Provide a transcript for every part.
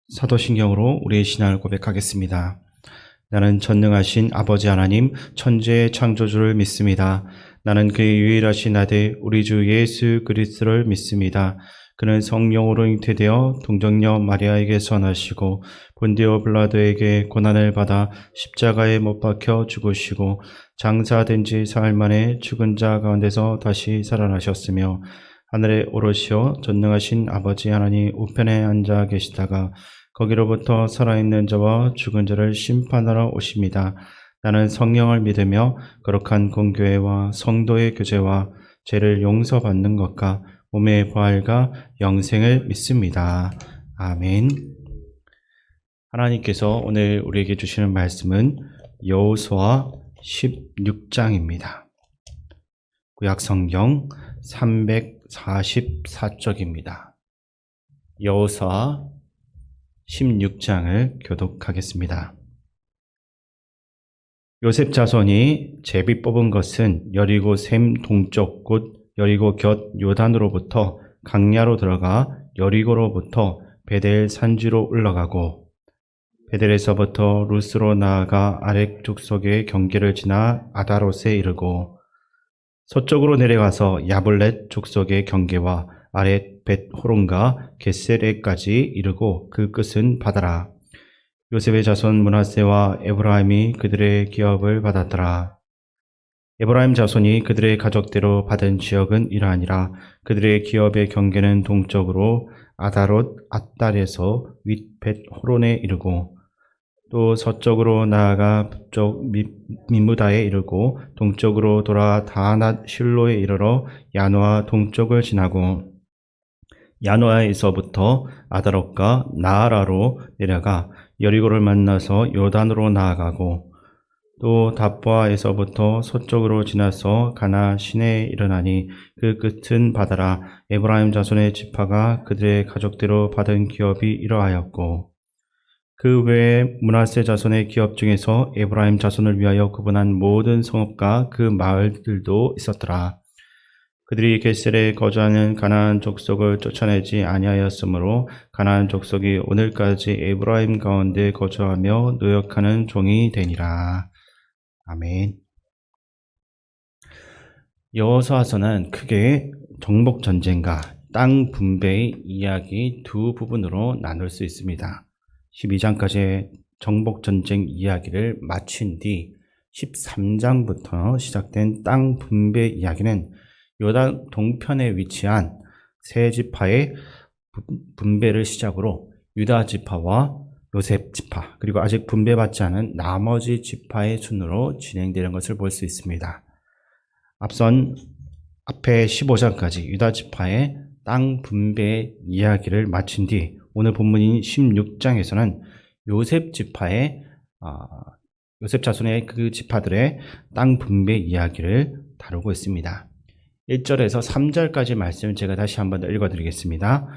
사도신경으로 우리의 신앙을 고백하겠습니다. 나는 전능하신 아버지 하나님 천지의 창조주를 믿습니다. 나는 그의 유일하신 아들 우리 주 예수 그리스도를 믿습니다. 그는 성령으로 잉태되어 동정녀 마리아에게서 나시고 본디오 빌라도에게 고난을 받아 십자가에 못 박혀 죽으시고 장사된 지 사흘 만에 죽은 자 가운데서 다시 살아나셨으며 하늘에 오르시어 전능하신 아버지 하나님 우편에 앉아 계시다가 거기로부터 살아있는 자와 죽은 자를 심판하러 오십니다. 나는 성령을 믿으며 거룩한 공교회와 성도의 교제와 죄를 용서받는 것과 몸의 부활과 영생을 믿습니다. 아멘. 하나님께서 오늘 우리에게 주시는 말씀은 여호수아 16장입니다. 구약성경 344쪽입니다. 여호수아 16장을 교독하겠습니다. 요셉 자손이 제비 뽑은 것은 여리고 샘 동쪽 곧 여리고 곁 요단으로부터 강야로 들어가 여리고로부터 베델 산지로 올라가고 베델에서부터 루스로 나아가 아렉 족속의 경계를 지나 아다롯에 이르고 서쪽으로 내려가서 야블렛 족속의 경계와 아렛 벳 호론과 겟세레까지 이르고 그 끝은 바다라. 요셉의 자손 므낫세와 에브라임이 그들의 기업을 받았더라. 에브라임 자손이 그들의 가족대로 받은 지역은 이러하니라. 그들의 기업의 경계는 동쪽으로 아다롯 앗달에서 윗 벳 호론에 이르고 또 서쪽으로 나아가 북쪽 미무다에 이르고 동쪽으로 돌아 다낫 실로에 이르러 야노아 동쪽을 지나고 야노아에서부터 아다롯과 나아라로 내려가 여리고를 만나서 요단으로 나아가고 또 답보아에서부터 서쪽으로 지나서 가나 시내에 이르나니 그 끝은 바다라. 에브라임 자손의 지파가 그들의 가족대로 받은 기업이 이러하였고 그 외에 므낫세 자손의 기업 중에서 에브라임 자손을 위하여 구분한 모든 성읍과 그 마을들도 있었더라. 그들이 겟셀에 거주하는 가나안 족속을 쫓아내지 아니하였으므로 가나안 족속이 오늘까지 에브라임 가운데 거주하며 노역하는 종이 되니라. 아멘. 여호수아서는 크게 정복 전쟁과 땅 분배의 이야기 두 부분으로 나눌 수 있습니다. 12장까지의 정복 전쟁 이야기를 마친 뒤 13장부터 시작된 땅 분배 이야기는 요단 동편에 위치한 세 지파의 분배를 시작으로 유다 지파와 요셉 지파 그리고 아직 분배받지 않은 나머지 지파의 순으로 진행되는 것을 볼 수 있습니다. 앞선 앞에 15장까지 유다 지파의 땅 분배 이야기를 마친 뒤 오늘 본문인 16장에서는 요셉 지파의 요셉 자손의 그 지파들의 땅 분배 이야기를 다루고 있습니다. 1절에서 3절까지 말씀을 제가 다시 한번 더 읽어드리겠습니다.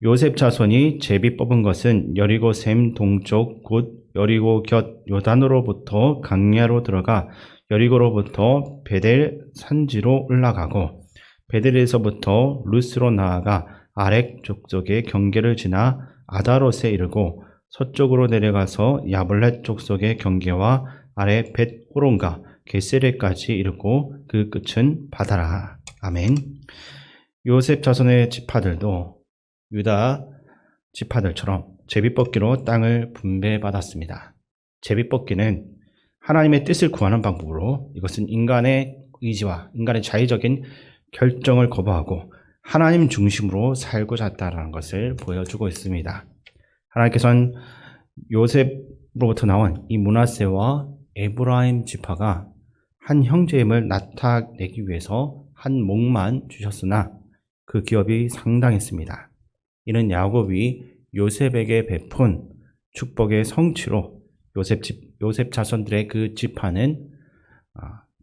요셉 자손이 제비 뽑은 것은 여리고 샘 동쪽 곧 여리고 곁 요단으로부터 강야로 들어가 여리고로부터 베델 산지로 올라가고 베델에서부터 루스로 나아가 아렉 족속의 경계를 지나 아다롯에 이르고 서쪽으로 내려가서 야블렛 족속의 경계와 아래 벳 호론과 겟세레까지 이르고 그 끝은 바다라. 아멘. 요셉 자손의 지파들도 유다 지파들처럼 제비뽑기로 땅을 분배받았습니다. 제비뽑기는 하나님의 뜻을 구하는 방법으로 이것은 인간의 의지와 인간의 자의적인 결정을 거부하고 하나님 중심으로 살고자 했다는 것을 보여주고 있습니다. 하나님께서는 요셉으로부터 나온 이 므낫세와 에브라임 지파가 한 형제임을 나타내기 위해서 한 목만 주셨으나 그 기업이 상당했습니다. 이는 야곱이 요셉에게 베푼 축복의 성취로 요셉 자손들의 그 지파는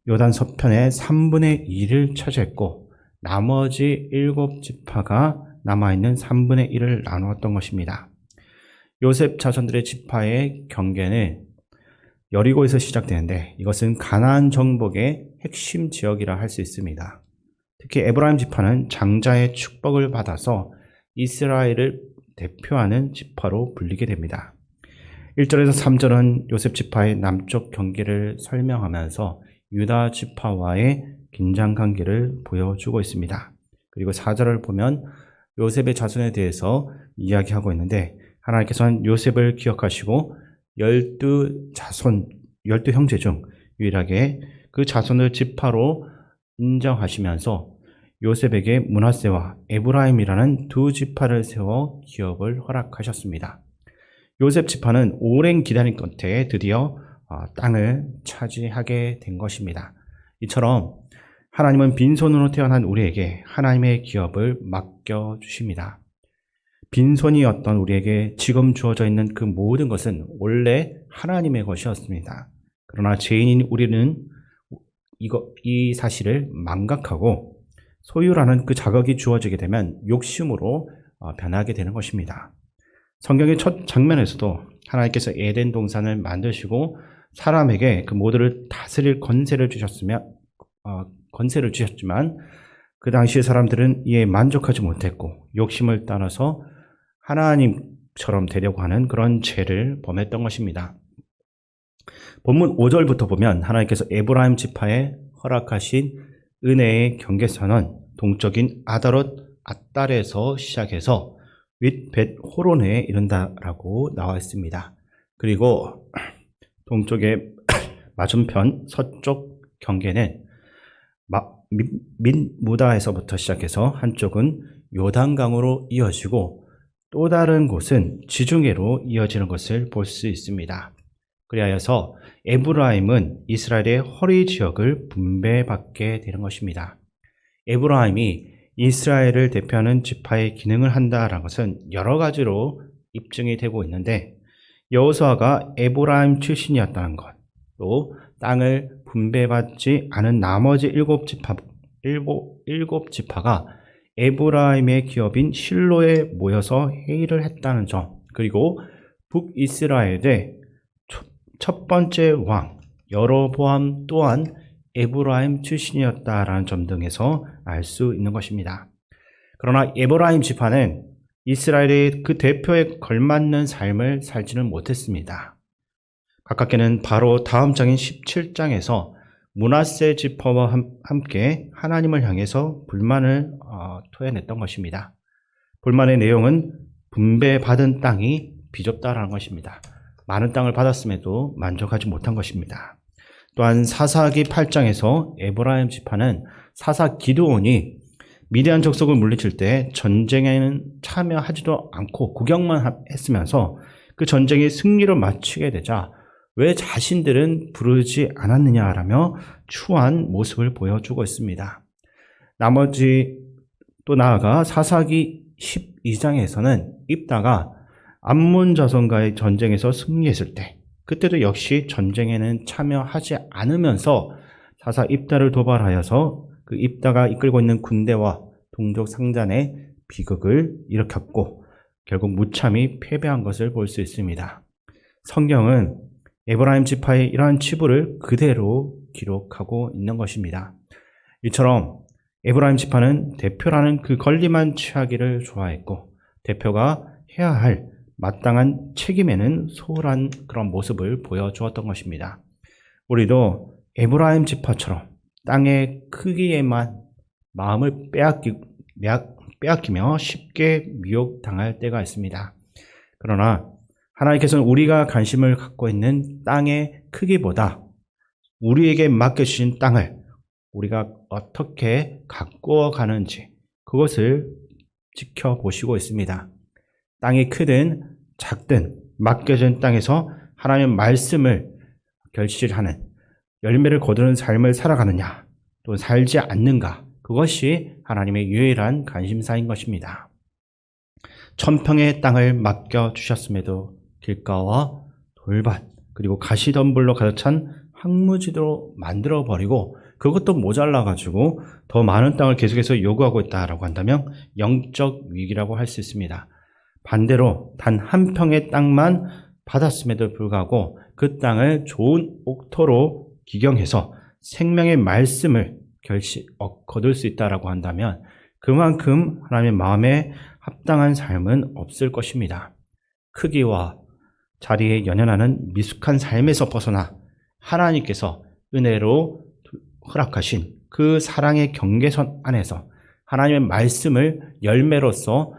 요단 서편의 3분의 2를 차지했고 나머지 7지파가 남아있는 3분의 1을 나누었던 것입니다. 요셉 자손들의 지파의 경계는 여리고에서 시작되는데 이것은 가나안 정복의 핵심 지역이라 할 수 있습니다. 특히 에브라임 지파는 장자의 축복을 받아서 이스라엘을 대표하는 지파로 불리게 됩니다. 1절에서 3절은 요셉 지파의 남쪽 경계를 설명하면서 유다 지파와의 긴장 관계를 보여주고 있습니다. 그리고 4절을 보면 요셉의 자손에 대해서 이야기하고 있는데 하나님께서는 요셉을 기억하시고 12형제 중 유일하게 그 자손을 지파로 인정하시면서 요셉에게 므낫세와 에브라임이라는 두 지파를 세워 기업을 허락하셨습니다. 요셉 지파는 오랜 기다림 끝에 드디어 땅을 차지하게 된 것입니다. 이처럼 하나님은 빈손으로 태어난 우리에게 하나님의 기업을 맡겨주십니다. 빈손이었던 우리에게 지금 주어져 있는 그 모든 것은 원래 하나님의 것이었습니다. 그러나 죄인인 우리는 이 사실을 망각하고 소유라는 그 자격이 주어지게 되면 욕심으로 변하게 되는 것입니다. 성경의 첫 장면에서도 하나님께서 에덴 동산을 만드시고 사람에게 그 모두를 다스릴 권세를 주셨지만 그 당시의 사람들은 이에 만족하지 못했고 욕심을 따라서 하나님처럼 되려고 하는 그런 죄를 범했던 것입니다. 본문 5절부터 보면 하나님께서 에브라임 지파에 허락하신 은혜의 경계선은 동쪽인 아달에서 시작해서 윗벳 호론에 이른다라고 나와 있습니다. 그리고 동쪽의 맞은편 서쪽 경계는 민무다에서부터 시작해서 한쪽은 요단강으로 이어지고 또 다른 곳은 지중해로 이어지는 것을 볼 수 있습니다. 그리하여서 에브라임은 이스라엘의 허리 지역을 분배받게 되는 것입니다. 에브라임이 이스라엘을 대표하는 지파의 기능을 한다라는 것은 여러 가지로 입증이 되고 있는데 여호수아가 에브라임 출신이었다는 것, 또 땅을 분배받지 않은 나머지 일곱 지파가 에브라임의 기업인 실로에 모여서 회의를 했다는 점, 그리고 북이스라엘의 첫 번째 왕 여로보암 또한 에브라임 출신이었다라는 점 등에서 알 수 있는 것입니다. 그러나 에브라임 지파는 이스라엘의 그 대표에 걸맞는 삶을 살지는 못했습니다. 가깝게는 바로 다음 장인 17장에서 므낫세 지파와 함께 하나님을 향해서 불만을 토해냈던 것입니다. 불만의 내용은 분배받은 땅이 비좁다라는 것입니다. 많은 땅을 받았음에도 만족하지 못한 것입니다. 또한 사사기 8장에서 에브라임 지파는 사사 기드온이 미디안 족속을 물리칠 때 전쟁에는 참여하지도 않고 구경만 했으면서 그 전쟁이 승리로 마치게 되자 왜 자신들은 부르지 않았느냐라며 추한 모습을 보여주고 있습니다. 나머지 또 나아가 사사기 12장에서는 입다가 암몬 자손과의 전쟁에서 승리했을 때 그때도 역시 전쟁에는 참여하지 않으면서 사사 입다를 도발하여서 그 입다가 이끌고 있는 군대와 동족 상잔의 비극을 일으켰고 결국 무참히 패배한 것을 볼 수 있습니다. 성경은 에브라임 지파의 이러한 치부를 그대로 기록하고 있는 것입니다. 이처럼 에브라임 지파는 대표라는 그 권리만 취하기를 좋아했고 대표가 해야 할 마땅한 책임에는 소홀한 그런 모습을 보여주었던 것입니다. 우리도 에브라임 지파처럼 땅의 크기에만 마음을 빼앗기며 쉽게 미혹당할 때가 있습니다. 그러나 하나님께서는 우리가 관심을 갖고 있는 땅의 크기보다 우리에게 맡겨주신 땅을 우리가 어떻게 가꾸어 가는지 그것을 지켜보시고 있습니다. 땅이 크든 작든 맡겨진 땅에서 하나님의 말씀을 결실하는 열매를 거두는 삶을 살아가느냐 또 살지 않는가 그것이 하나님의 유일한 관심사인 것입니다. 천평의 땅을 맡겨주셨음에도 길가와 돌밭 그리고 가시덤불로 가득 찬 황무지로 만들어버리고 그것도 모자라가지고 더 많은 땅을 계속해서 요구하고 있다라고 한다면 영적 위기라고 할 수 있습니다. 반대로 단 한 평의 땅만 받았음에도 불구하고 그 땅을 좋은 옥토로 기경해서 생명의 말씀을 거둘 수 있다라고 한다면 그만큼 하나님의 마음에 합당한 삶은 없을 것입니다. 크기와 자리에 연연하는 미숙한 삶에서 벗어나 하나님께서 은혜로 허락하신 그 사랑의 경계선 안에서 하나님의 말씀을 열매로서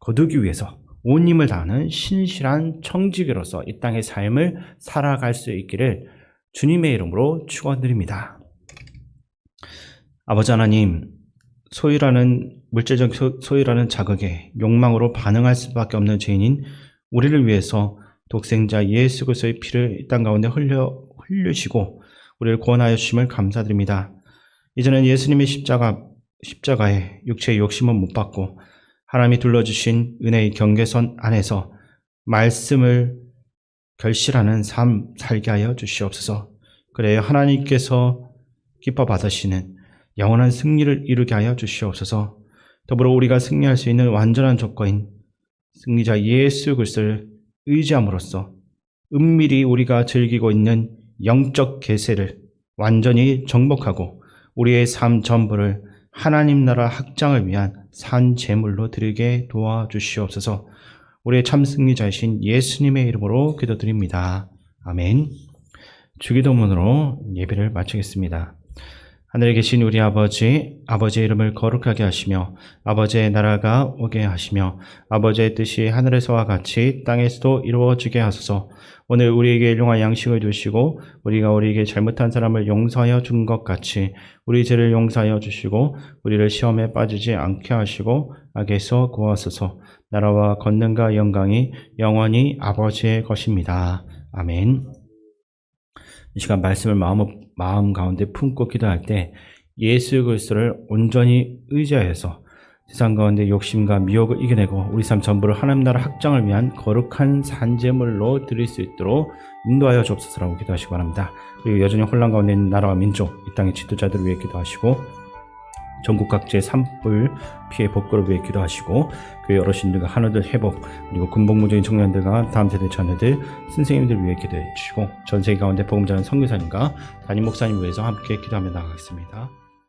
거두기 위해서 온 힘을 다하는 신실한 청지기로서 이 땅의 삶을 살아갈 수 있기를 주님의 이름으로 축원드립니다. 아버지 하나님, 물질적 소유라는 자극에 욕망으로 반응할 수밖에 없는 죄인인 우리를 위해서 독생자 예수 그리스도의 피를 이 땅 가운데 흘리시고 우리를 구원하여 주심을 감사드립니다. 이제는 예수님의 십자가에 육체의 욕심은 못 받고 하나님이 둘러주신 은혜의 경계선 안에서 말씀을 결실하는 삶 살게 하여 주시옵소서. 그래야 하나님께서 기뻐 받으시는 영원한 승리를 이루게 하여 주시옵소서. 더불어 우리가 승리할 수 있는 완전한 조건인 승리자 예수 그리스도를 의지함으로써 은밀히 우리가 즐기고 있는 영적 계세를 완전히 정복하고 우리의 삶 전부를 하나님 나라 확장을 위한 산 제물로 드리게 도와주시옵소서. 우리의 참 승리자이신 예수님의 이름으로 기도드립니다. 아멘. 주기도문으로 예배를 마치겠습니다. 하늘에 계신 우리 아버지의 이름을 거룩하게 하시며 아버지의 나라가 오게 하시며 아버지의 뜻이 하늘에서와 같이 땅에서도 이루어지게 하소서. 오늘 우리에게 일용할 양식을 주시고 우리가 우리에게 잘못한 사람을 용서하여 준 것 같이 우리 죄를 용서하여 주시고 우리를 시험에 빠지지 않게 하시고 악에서 구하소서. 나라와 권능과 영광이 영원히 아버지의 것입니다. 아멘. 이 시간 말씀을 마음 가운데 품고 기도할 때 예수 그리스도를 온전히 의지하여서 세상 가운데 욕심과 미혹을 이겨내고 우리 삶 전부를 하나님 나라 확장을 위한 거룩한 산제물로 드릴 수 있도록 인도하여 주옵소서라고 기도하시기 바랍니다. 그리고 여전히 혼란 가운데 있는 나라와 민족, 이 땅의 지도자들을 위해 기도하시고 전국 각지의 산불 피해 복구를 위해 기도하시고 교회 어르신들과 하나들 회복, 그리고 군복무적인 청년들과 다음 세대 자녀들, 선생님들 위해 기도해 주시고 전 세계 가운데 복음 전하는 선교사님과 담임 목사님 위해서 함께 기도하며 나가겠습니다.